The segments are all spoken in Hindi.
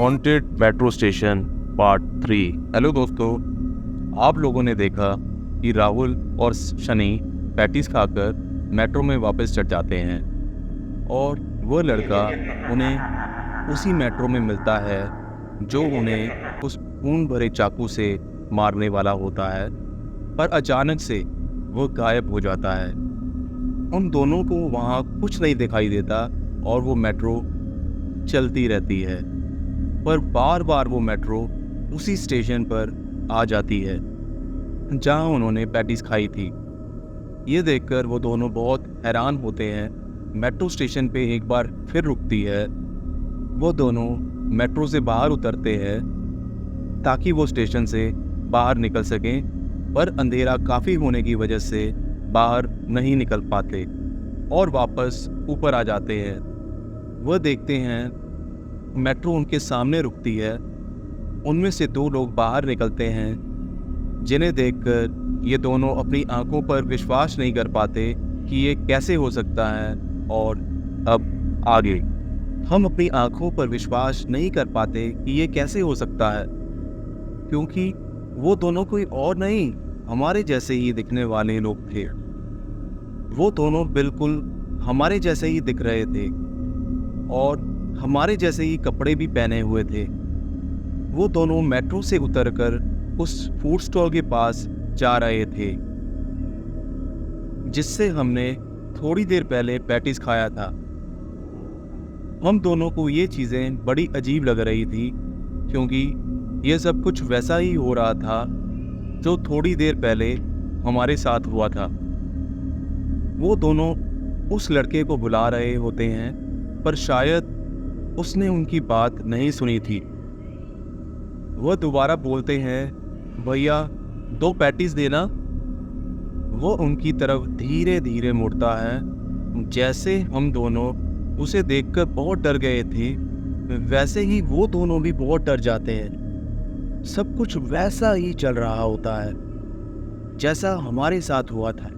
Haunted metro station part 3। Hello दोस्तों, आप लोगों ने देखा कि राहुल और शनि पैटीज खाकर मेट्रो में वापस चढ़ जाते हैं और वह लड़का उन्हें उसी मेट्रो में मिलता है जो उन्हें उस खून भरे चाकू से मारने वाला होता है, पर अचानक से वह गायब हो जाता है। उन दोनों को वहाँ कुछ नहीं दिखाई देता और वो मेट्रो चलती रहती है, पर बार बार वो मेट्रो उसी स्टेशन पर आ जाती है जहाँ उन्होंने पैटीज खाई थी। ये देखकर वो दोनों बहुत हैरान होते हैं। मेट्रो स्टेशन पे एक बार फिर रुकती है। वो दोनों मेट्रो से बाहर उतरते हैं ताकि वो स्टेशन से बाहर निकल सकें, पर अंधेरा काफ़ी होने की वजह से बाहर नहीं निकल पाते और वापस ऊपर आ जाते हैं। वह देखते हैं मेट्रो उनके सामने रुकती है। उनमें से दो लोग बाहर निकलते हैं, जिन्हें देखकर ये दोनों अपनी आंखों पर विश्वास नहीं कर पाते कि ये कैसे हो सकता है। और अब आगे हम अपनी आंखों पर विश्वास नहीं कर पाते कि ये कैसे हो सकता है, क्योंकि वो दोनों कोई और नहीं, हमारे जैसे ही दिखने वाले लोग थे। वो दोनों बिल्कुल हमारे जैसे ही दिख रहे थे और हमारे जैसे ही कपड़े भी पहने हुए थे। वो दोनों मेट्रो से उतरकर उस फूड स्टॉल के पास जा रहे थे जिससे हमने थोड़ी देर पहले पैटीज खाया था। हम दोनों को ये चीज़ें बड़ी अजीब लग रही थी, क्योंकि ये सब कुछ वैसा ही हो रहा था जो थोड़ी देर पहले हमारे साथ हुआ था। वो दोनों उस लड़के को बुला रहे होते हैं, पर शायद उसने उनकी बात नहीं सुनी थी। वह दोबारा बोलते हैं, भैया 2 पैटीज देना। वो उनकी तरफ धीरे धीरे मुड़ता है। जैसे हम दोनों उसे देखकर बहुत डर गए थे, वैसे ही वो दोनों भी बहुत डर जाते हैं। सब कुछ वैसा ही चल रहा होता है जैसा हमारे साथ हुआ था।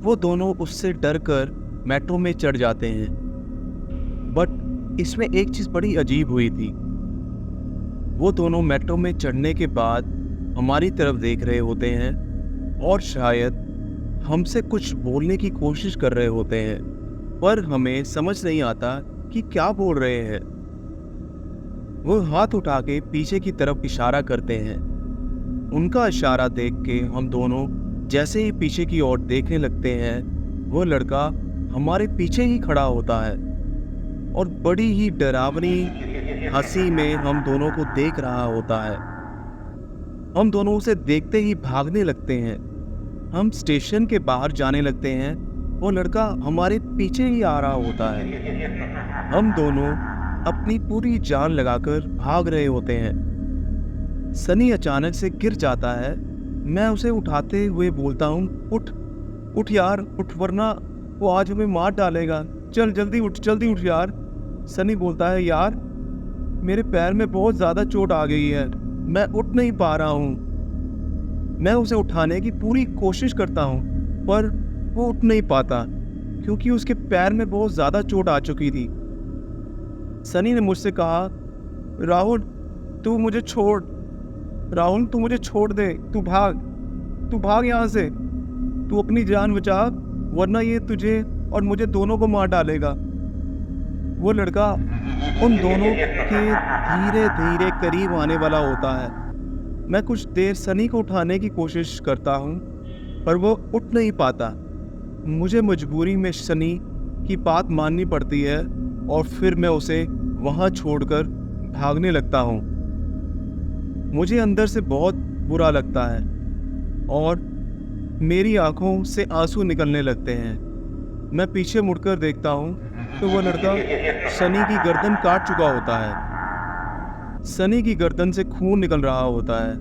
वो दोनों उससे डरकर मेट्रो में चढ़ जाते हैं, बट इसमें एक चीज़ बड़ी अजीब हुई थी। वो दोनों मेट्रो में चढ़ने के बाद हमारी तरफ देख रहे होते हैं और शायद हमसे कुछ बोलने की कोशिश कर रहे होते हैं, पर हमें समझ नहीं आता कि क्या बोल रहे हैं। वो हाथ उठा के पीछे की तरफ इशारा करते हैं। उनका इशारा देख के हम दोनों जैसे ही पीछे की ओर देखने लगते हैं, वो लड़का हमारे पीछे ही खड़ा होता है और बड़ी ही डरावनी हंसी में हम दोनों को देख रहा होता है। हम दोनों उसे देखते ही भागने लगते हैं। हम स्टेशन के बाहर जाने लगते हैं, वो लड़का हमारे पीछे ही आ रहा होता है। हम दोनों अपनी पूरी जान लगाकर भाग रहे होते हैं। सनी अचानक से गिर जाता है। मैं उसे उठाते हुए बोलता हूँ, उठ उठ यार, उठ, वरना वो आज हमें मार डालेगा। चल जल्दी उठ यार। सनी बोलता है, यार मेरे पैर में बहुत ज़्यादा चोट आ गई है, मैं उठ नहीं पा रहा हूँ। मैं उसे उठाने की पूरी कोशिश करता हूँ, पर वो उठ नहीं पाता क्योंकि उसके पैर में बहुत ज़्यादा चोट आ चुकी थी। सनी ने मुझसे कहा, राहुल तू मुझे छोड़, राहुल तू मुझे छोड़ दे, तू भाग यहाँ से, तू अपनी जान बचा, वरना ये तुझे और मुझे दोनों को मार डालेगा। वो लड़का उन दोनों के धीरे धीरे करीब आने वाला होता है। मैं कुछ देर सनी को उठाने की कोशिश करता हूँ, पर वो उठ नहीं पाता। मुझे मजबूरी में सनी की बात माननी पड़ती है और फिर मैं उसे वहाँ छोड़कर भागने लगता हूँ। मुझे अंदर से बहुत बुरा लगता है और मेरी आंखों से आंसू निकलने लगते हैं। मैं पीछे मुड़कर देखता हूँ तो वो लड़का सनी की गर्दन काट चुका होता है। सनी की गर्दन से खून निकल रहा होता है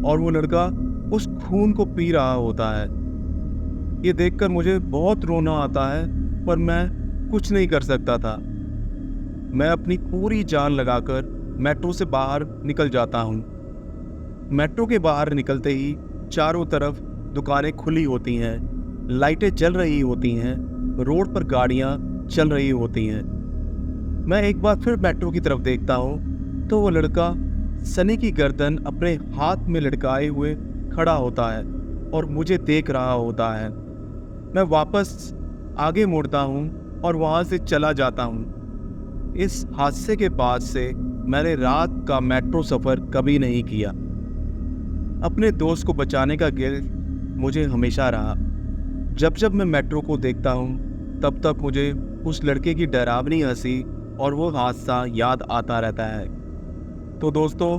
और वो लड़का उस खून को पी रहा होता है। ये देखकर मुझे बहुत रोना आता है, पर मैं कुछ नहीं कर सकता था। मैं अपनी पूरी जान लगाकर मेट्रो से बाहर निकल जाता हूँ। मेट्रो के बाहर निकलते ही चारों तरफ दुकानें खुली होती हैं, लाइटें जल रही होती हैं, रोड पर गाड़ियाँ चल रही होती हैं। मैं एक बार फिर मेट्रो की तरफ देखता हूँ तो वो लड़का सनी की गर्दन अपने हाथ में लटकाए हुए खड़ा होता है और मुझे देख रहा होता है। मैं वापस आगे मुड़ता हूँ और वहाँ से चला जाता हूँ। इस हादसे के बाद से मैंने रात का मेट्रो सफ़र कभी नहीं किया। अपने दोस्त को बचाने का गिल्ट मुझे हमेशा रहा। जब जब मैं मेट्रो को देखता हूँ तब तब मुझे उस लड़के की डरावनी हंसी और वो हादसा याद आता रहता है। तो दोस्तों,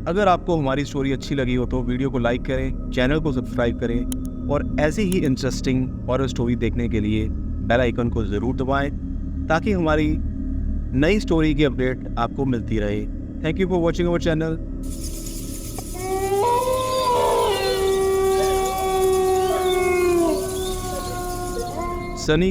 अगर आपको हमारी स्टोरी अच्छी लगी हो तो वीडियो को लाइक करें, चैनल को सब्सक्राइब करें और ऐसी ही इंटरेस्टिंग हॉरर स्टोरी देखने के लिए बेल आइकन को ज़रूर दबाएं ताकि हमारी नई स्टोरी की अपडेट आपको मिलती रहे। Thank you for watching our channel. Sunny